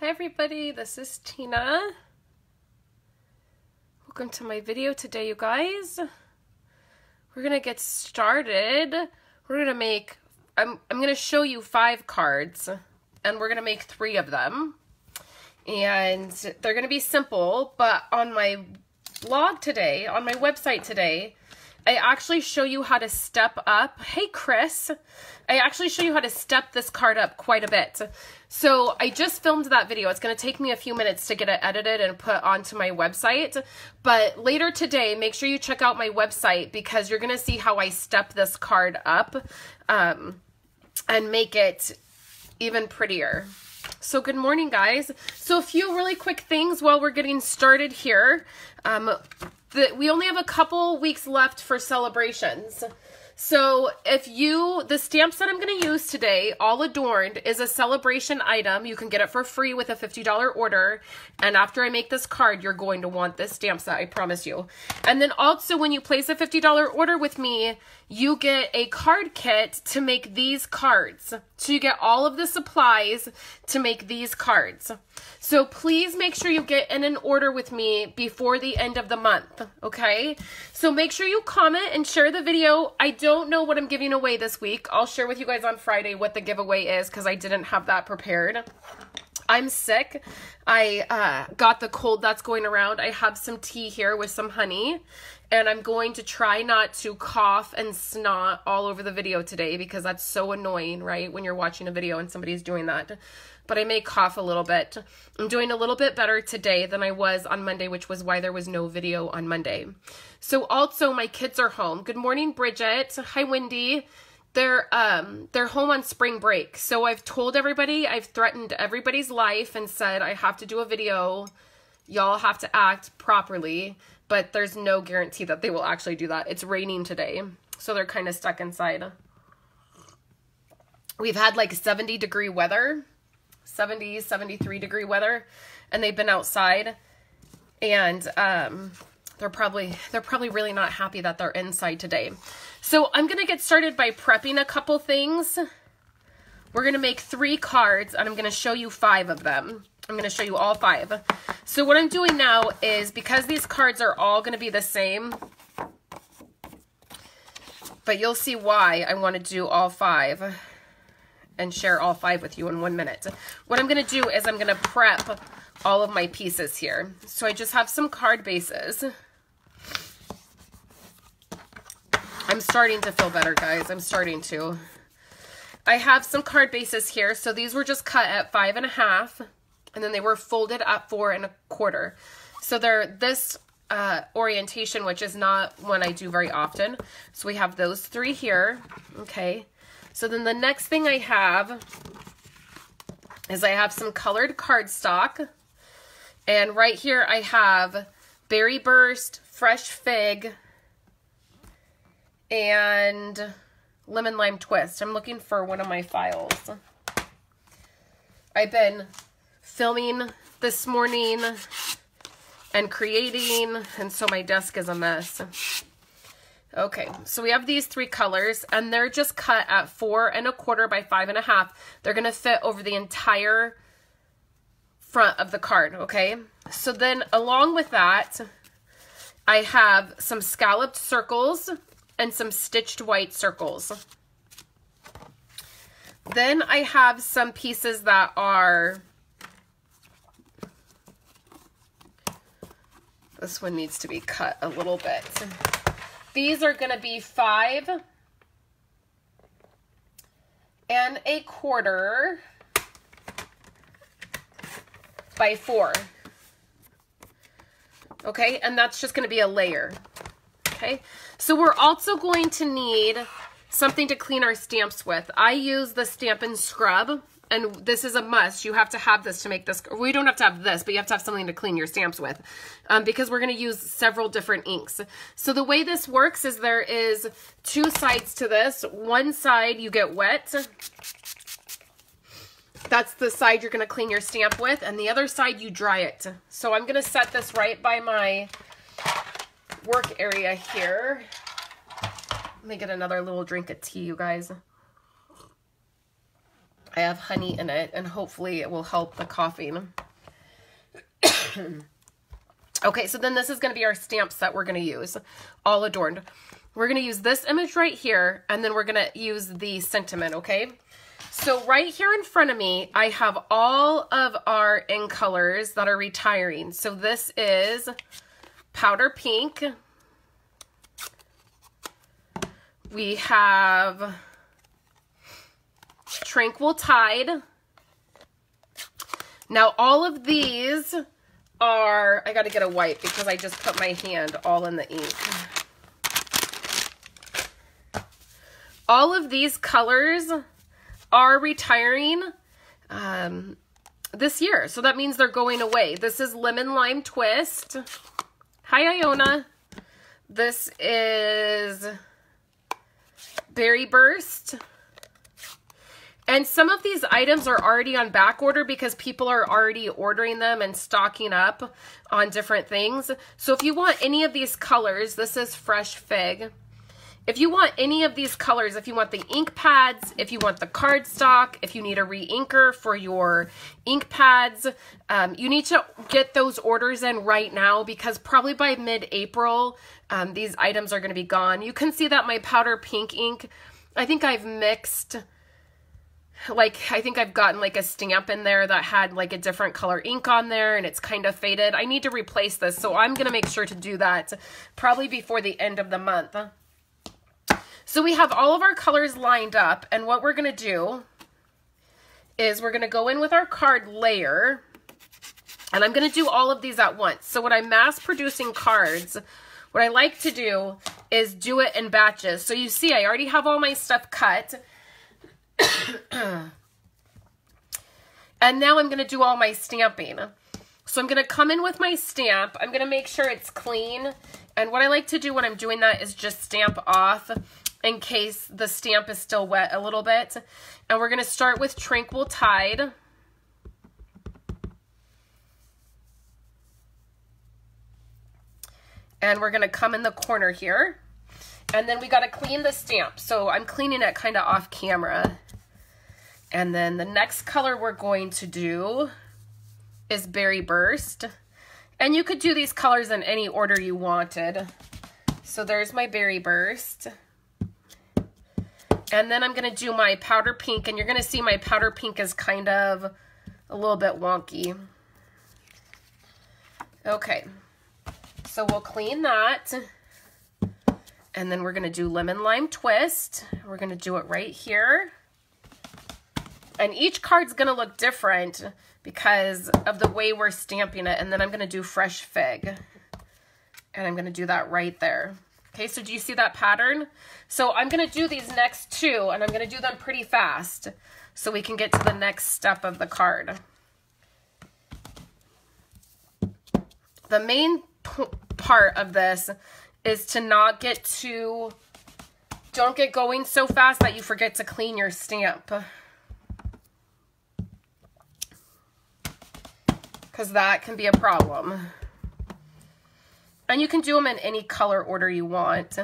Hi everybody, this is Tina. Welcome to my video today, you guys. We're gonna get started. We're gonna make, I'm gonna show you 5 cards and we're gonna make 3 of them. And they're gonna be simple, but on my blog today, on my website today, I actually show you how to step up. Hey, Chris. I actually show you how to step this card up quite a bit. So I just filmed that video. It's going to take me a few minutes to get it edited and put onto my website. But later today, make sure you check out my website because you're going to see how I step this card up and make it even prettier. So good morning, guys. So a few really quick things while we're getting started here. We only have a couple weeks left for celebrations. So if the stamps that I'm going to use today, all adorned, is a celebration item. You can get it for free with a $50 order. And after I make this card, you're going to want this stamp set, I promise you. And then also when you place a $50 order with me, you get a card kit to make these cards. So you get all of the supplies to make these cards. So please make sure you get in an order with me before the end of the month, okay? So make sure you comment and share the video. I don't know what I'm giving away this week. I'll share with you guys on Friday what the giveaway is because I didn't have that prepared. I'm sick. I got the cold that's going around. I have some tea here with some honey. And I'm going to try not to cough and snot all over the video today because that's so annoying, right? When you're watching a video and somebody's doing that. But I may cough a little bit. I'm doing a little bit better today than I was on Monday, which was why there was no video on Monday. So also my kids are home. Good morning, Bridget. Hi, Wendy. They're home on spring break. So I've told everybody, I've threatened everybody's life and said I have to do a video. Y'all have to act properly. But there's no guarantee that they will actually do that. It's raining today, so they're kind of stuck inside. We've had like 70-degree weather, 70, 73-degree weather, and they've been outside, and they're probably really not happy that they're inside today. So I'm gonna get started by prepping a couple things. We're gonna make 3 cards, and I'm gonna show you 5 of them. I'm going to show you all 5. So what I'm doing now is, because these cards are all going to be the same, but you'll see why I want to do all 5 and share all 5 with you in 1 minute. What I'm going to do is I'm going to prep all of my pieces here. So I just have some card bases. I'm starting to feel better, guys. I'm starting to. I have some card bases here. So these were just cut at 5.5. And then they were folded at 4 1/4. So they're this orientation, which is not one I do very often. So we have those 3 here. Okay. So then the next thing I have is I have some colored cardstock. And right here I have Berry Burst, Fresh Fig, and Lemon Lime Twist. I'm looking for one of my files. I've been filming this morning and creating, and so my desk is a mess. Okay, so we have these 3 colors, and they're just cut at 4 1/4 by 5.5. They're gonna fit over the entire front of the card, okay? So then along with that, I have some scalloped circles and some stitched white circles. Then I have some pieces that are, this one needs to be cut a little bit. These are going to be 5 1/4 by 4. Okay, and that's just going to be a layer. Okay, so we're also going to need something to clean our stamps with. I use the Stampin' Scrub. And this is a must. You have to have this to make this. Well, you don't have to have this, but you have to have something to clean your stamps with because we're going to use several different inks. So the way this works is there is 2 sides to this. One side you get wet. That's the side you're going to clean your stamp with. And the other side you dry it. So I'm going to set this right by my work area here. Let me get another little drink of tea, you guys. I have honey in it, and hopefully it will help the coughing. Okay, so then this is going to be our stamps that we're going to use, all adorned. We're going to use this image right here, and then we're going to use the sentiment, okay? So right here in front of me, I have all of our in colors that are retiring. So this is powder pink. We have Tranquil Tide. Now all of these are, I got to get a wipe because I just put my hand all in the ink. All of these colors are retiring this year. So that means they're going away. This is Lemon Lime Twist. Hi, Iona. This is Berry Burst. And some of these items are already on back order because people are already ordering them and stocking up on different things. So if you want any of these colors, this is Fresh Fig. If you want any of these colors, if you want the ink pads, if you want the cardstock, if you need a re-inker for your ink pads, you need to get those orders in right now because probably by mid-April, these items are going to be gone. You can see that my powder pink ink, I think I've mixed, like, I think I've gotten like a stamp in there that had like a different color ink on there and it's kind of faded. I need to replace this, so I'm going to make sure to do that probably before the end of the month. So we have all of our colors lined up, and what we're going to do is we're going to go in with our card layer, and I'm going to do all of these at once. So when I'm mass producing cards, what I like to do is do it in batches. So you see I already have all my stuff cut. And now I'm going to do all my stamping. So I'm going to come in with my stamp. I'm going to make sure it's clean. And what I like to do when I'm doing that is just stamp off in case the stamp is still wet a little bit. And we're going to start with Tranquil Tide. And we're going to come in the corner here. And then we got to clean the stamp. So I'm cleaning it kind of off camera. And then the next color we're going to do is Berry Burst. And you could do these colors in any order you wanted. So there's my Berry Burst. And then I'm going to do my powder pink. And you're going to see my powder pink is kind of a little bit wonky. Okay. So we'll clean that. And then we're going to do Lemon Lime Twist. We're going to do it right here. And each card's going to look different because of the way we're stamping it. And then I'm going to do Fresh Fig. And I'm going to do that right there. Okay, so do you see that pattern? So I'm going to do these next two, and I'm going to do them pretty fast so we can get to the next step of the card. The main part of this is to not get too, don't get going so fast that you forget to clean your stamp. Because that can be a problem. And you can do them in any color order you want.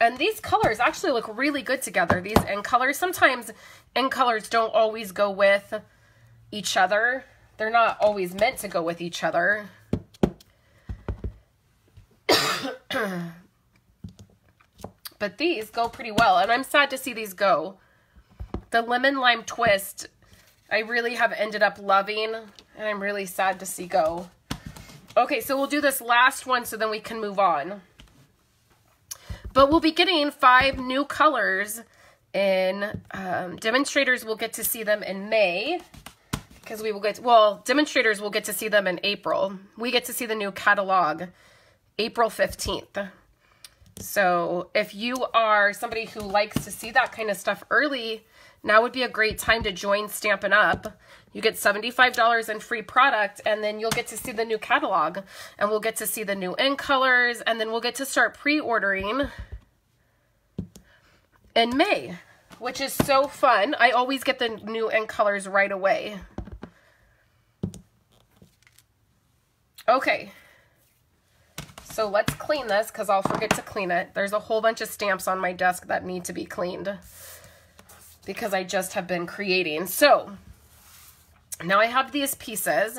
And these colors actually look really good together. These end colors, sometimes end colors don't always go with each other. They're not always meant to go with each other. But these go pretty well. And I'm sad to see these go. The Lemon Lime Twist, I really have ended up loving. And I'm really sad to see go. Okay, so we'll do this last one so then we can move on. But we'll be getting 5 new colors in demonstrators. We'll get to see them in May because we will get, well, demonstrators will get to see them in April. We get to see the new catalog April 15th. So if you are somebody who likes to see that kind of stuff early, now would be a great time to join Stampin' Up! You get $75 in free product, and then you'll get to see the new catalog, and we'll get to see the new end colors, and then we'll get to start pre-ordering in May, which is so fun. I always get the new end colors right away. Okay. So let's clean this because I'll forget to clean it. There's a whole bunch of stamps on my desk that need to be cleaned. because I just have been creating. So now I have these pieces.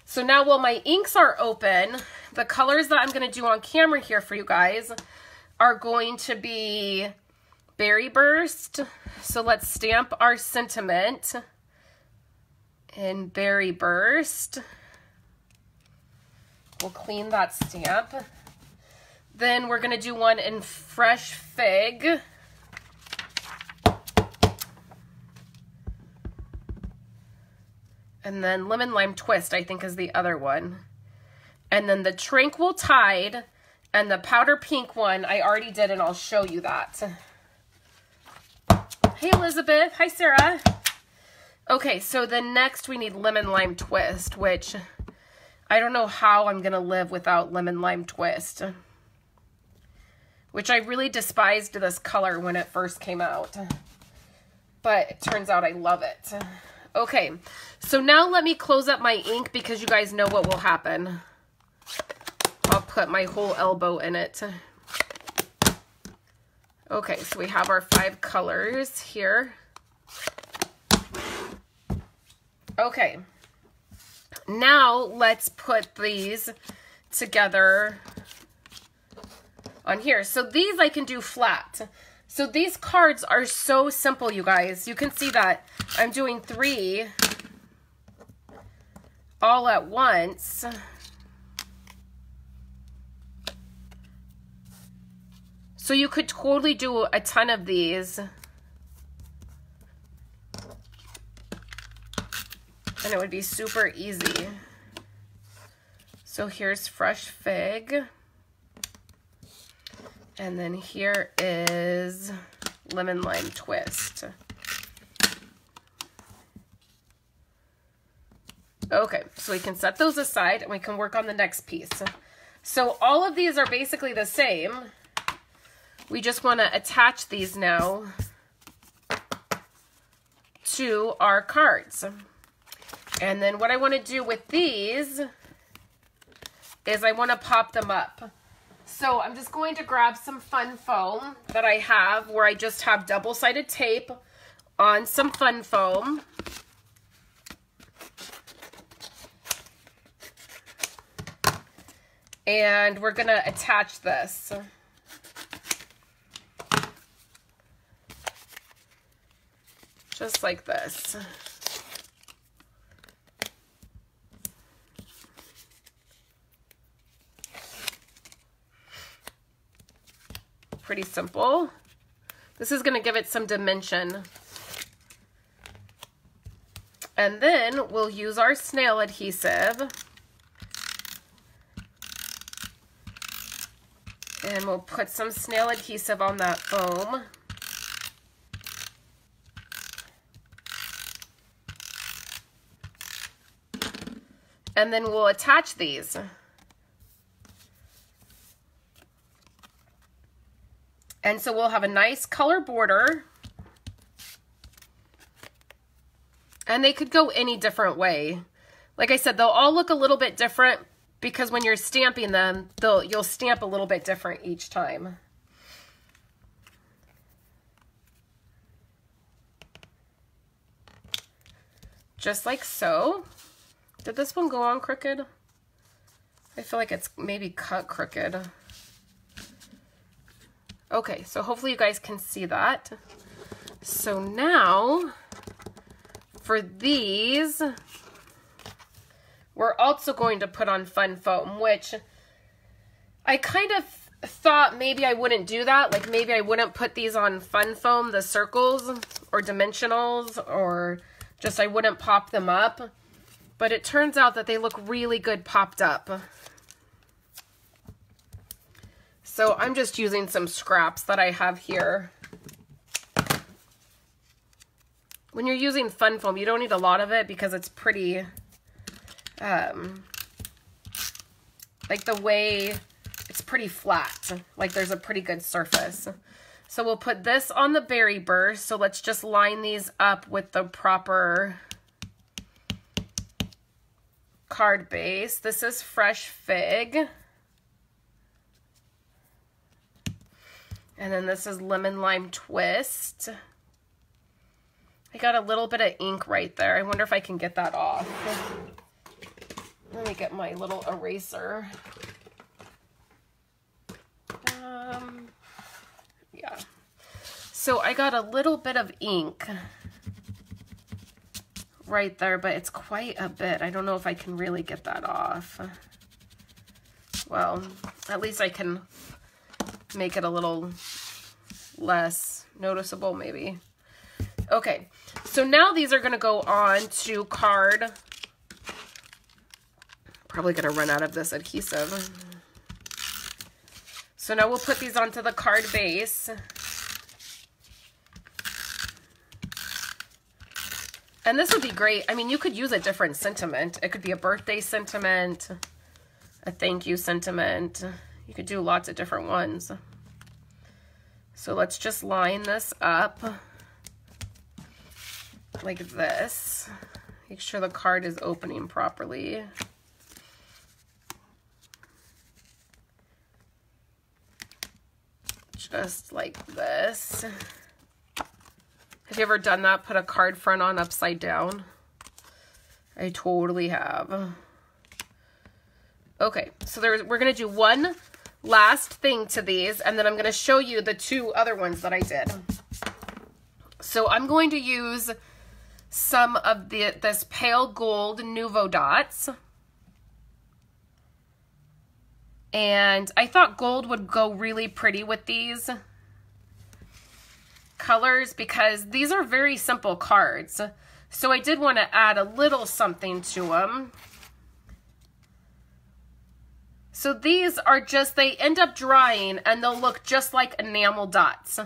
So now while my inks are open, the colors that I'm going to do on camera here for you guys are going to be Berry Burst. So let's stamp our sentiment in Berry Burst. We'll clean that stamp. Then we're going to do one in Fresh Fig. And then Lemon Lime Twist, I think, is the other one. And then the Tranquil Tide and the Powder Pink one I already did, and I'll show you that. Hey, Elizabeth. Hi, Sarah. Okay, so then next we need Lemon Lime Twist, which I don't know how I'm going to live without Lemon Lime Twist. Which I really despised this color when it first came out. But it turns out I love it. Okay, so now let me close up my ink because you guys know what will happen. I'll put my whole elbow in it. Okay, so we have our 5 colors here. Okay, now let's put these together on here. So these I can do flat. So these cards are so simple, you guys. You can see that I'm doing 3 all at once. So you could totally do a ton of these. And it would be super easy. So here's Fresh Fig. And then here is Lemon Lime Twist. Okay, so we can set those aside and we can work on the next piece. So all of these are basically the same. We just want to attach these now to our cards. And then what I want to do with these is I want to pop them up. So I'm just going to grab some fun foam that I have where I just have double-sided tape on some fun foam. And we're going to attach this. Just like this. Pretty simple. This is going to give it some dimension. And then we'll use our snail adhesive. And we'll put some snail adhesive on that foam. And then we'll attach these. And so we'll have a nice color border. And they could go any different way. Like I said, they'll all look a little bit different because when you're stamping them, you'll stamp a little bit different each time. Just like so. Did this one go on crooked? I feel like it's maybe cut crooked. Okay, so hopefully you guys can see that. So now, for these, we're also going to put on fun foam, which I kind of thought maybe I wouldn't do that. Like maybe I wouldn't put these on fun foam, the circles or dimensionals, or just I wouldn't pop them up. But it turns out that they look really good popped up. So I'm just using some scraps that I have here. When you're using fun foam, you don't need a lot of it because it's pretty, like the way it's pretty flat. Like there's a pretty good surface. So we'll put this on the Berry Burst. So let's just line these up with the proper card base. This is Fresh Fig. And then this is Lemon Lime Twist. I got a little bit of ink right there. I wonder if I can get that off. Let me get my little eraser. Yeah. So I got a little bit of ink right there, but it's quite a bit. I don't know if I can really get that off. Well, at least I can make it a little less noticeable, maybe. Okay, so now these are going to go on to card. Probably going to run out of this adhesive. So now we'll put these onto the card base. And this would be great. I mean, you could use a different sentiment. It could be a birthday sentiment, a thank you sentiment. You could do lots of different ones. So let's just line this up like this. Make sure the card is opening properly. Just like this. Have you ever done that? Put a card front on upside down? I totally have. Okay, so we're going to do one last thing to these, and then I'm going to show you the two other ones that I did. So I'm going to use some of this pale gold Nuvo dots. And I thought gold would go really pretty with these colors because these are very simple cards. So I did want to add a little something to them. So these are just, they end up drying and they'll look just like enamel dots.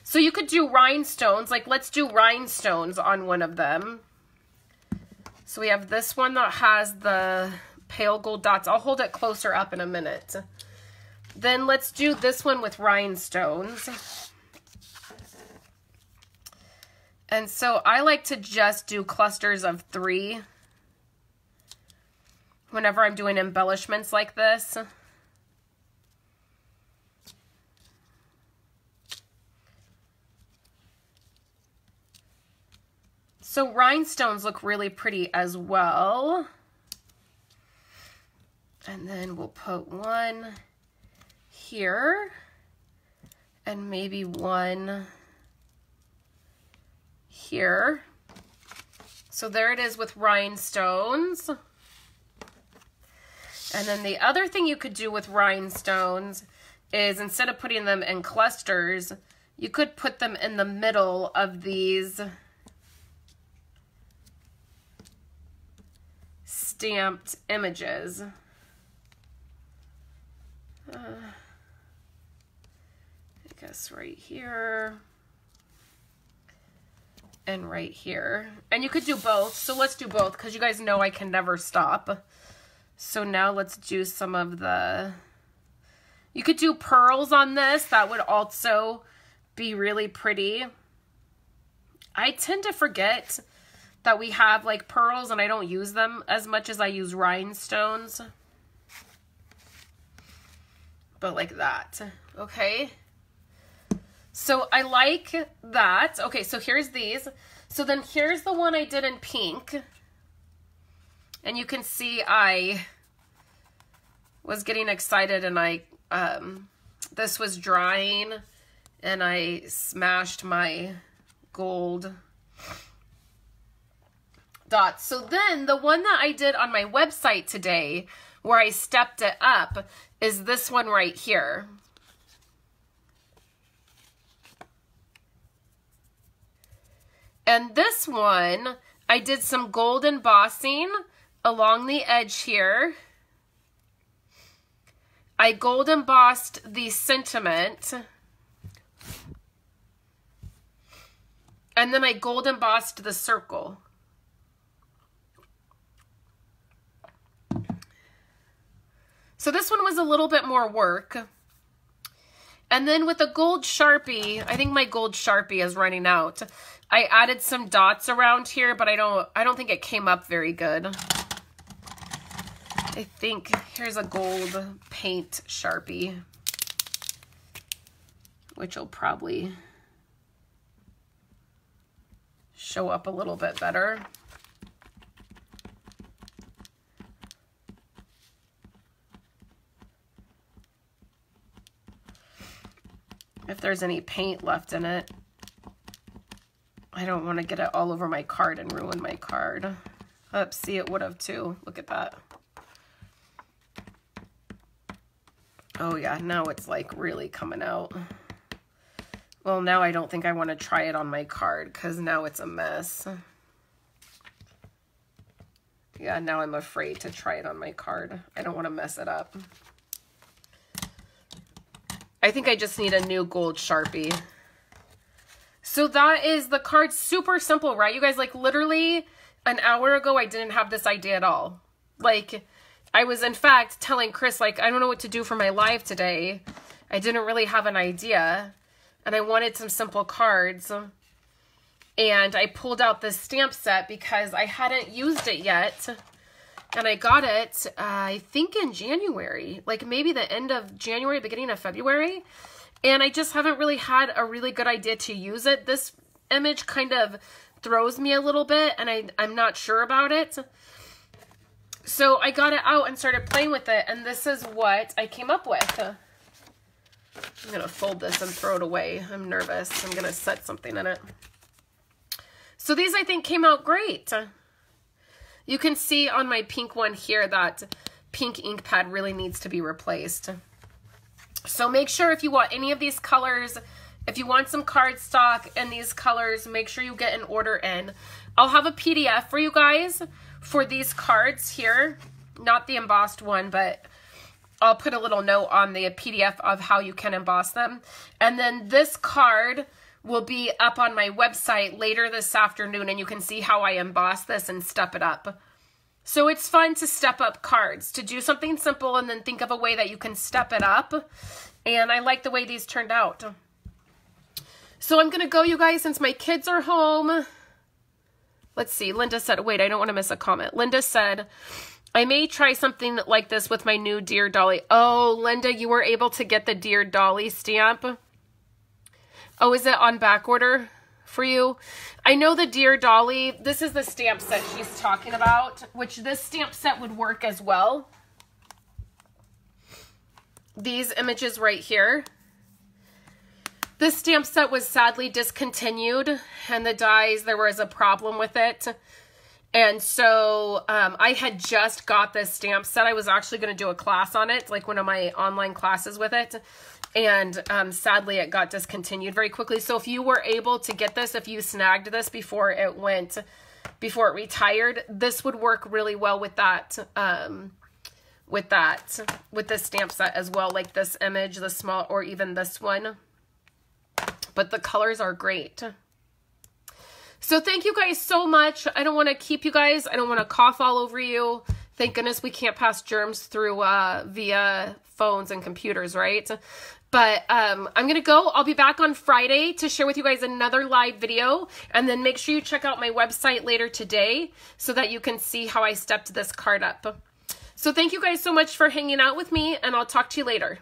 So you could do rhinestones, like let's do rhinestones on one of them. So we have this one that has the pale gold dots. I'll hold it closer up in a minute. Then let's do this one with rhinestones. And so I like to just do clusters of 3 whenever I'm doing embellishments like this. So rhinestones look really pretty as well. And then we'll put one here and maybe one here. So there it is with rhinestones. And then the other thing you could do with rhinestones is instead of putting them in clusters, you could put them in the middle of these stamped images. I guess right here and right here. And you could do both. So let's do both because you guys know I can never stop. So now let's do some of the, you could do pearls on this. That would also be really pretty. I tend to forget that we have like pearls and I don't use them as much as I use rhinestones. But like that, okay? So I like that. Okay, so here's these. So then here's the one I did in pink. And you can see I was getting excited and this was drying and I smashed my gold dots. So then the one that I did on my website today where I stepped it up is this one right here. And this one, I did some gold embossing along the edge here. I gold embossed the sentiment. And then I gold embossed the circle. So this one was a little bit more work. And then with the gold Sharpie, I think my gold Sharpie is running out. I added some dots around here, but I don't think it came up very good. I think here's a gold paint Sharpie, which will probably show up a little bit better. If there's any paint left in it, I don't want to get it all over my card and ruin my card. Oops, see, it would have too. Look at that. Oh yeah, now it's like really coming out. Well, now I don't think I want to try it on my card because now it's a mess. Yeah, now I'm afraid to try it on my card. I don't want to mess it up. I think I just need a new gold Sharpie. So that is the card. Super simple, right? You guys, like literally an hour ago, I didn't have this idea at all. Like I was in fact telling Chris, like, I don't know what to do for my live today. I didn't really have an idea and I wanted some simple cards. And I pulled out this stamp set because I hadn't used it yet. And I got it, I think in January, like maybe the end of January, beginning of February. And I just haven't really had a really good idea to use it. This image kind of throws me a little bit and I'm not sure about it. So I got it out and started playing with it. And this is what I came up with. I'm going to fold this and throw it away. I'm nervous. I'm going to set something in it. So these I think came out great. You can see on my pink one here that pink ink pad really needs to be replaced. So make sure if you want any of these colors, if you want some cardstock in these colors, make sure you get an order in. I'll have a PDF for you guys for these cards here. Not the embossed one, but I'll put a little note on the PDF of how you can emboss them. And then this card will be up on my website later this afternoon, and you can see how I emboss this and step it up. So it's fun to step up cards, to do something simple and then think of a way that you can step it up. And I like the way these turned out. So I'm going to go, you guys, since my kids are home. Let's see. Linda said, wait, I don't want to miss a comment. Linda said, I may try something like this with my new Dear Dolly. Oh, Linda, you were able to get the Dear Dolly stamp. Oh, is it on back order for you? I know the Dear Dolly, this is the stamp set she's talking about, which this stamp set would work as well. These images right here. This stamp set was sadly discontinued, and the dies, there was a problem with it. And so I had just got this stamp set. I was actually going to do a class on it, like one of my online classes with it. And sadly, it got discontinued very quickly. So if you were able to get this, if you snagged this before it retired, this would work really well with that, with this stamp set as well, like this image, the small, or even this one. But the colors are great. So thank you guys so much. I don't want to keep you guys. I don't want to cough all over you. Thank goodness we can't pass germs through via phones and computers, right? But I'm going to go. I'll be back on Friday to share with you guys another live video. And then make sure you check out my website later today so that you can see how I stepped this card up. So thank you guys so much for hanging out with me, and I'll talk to you later.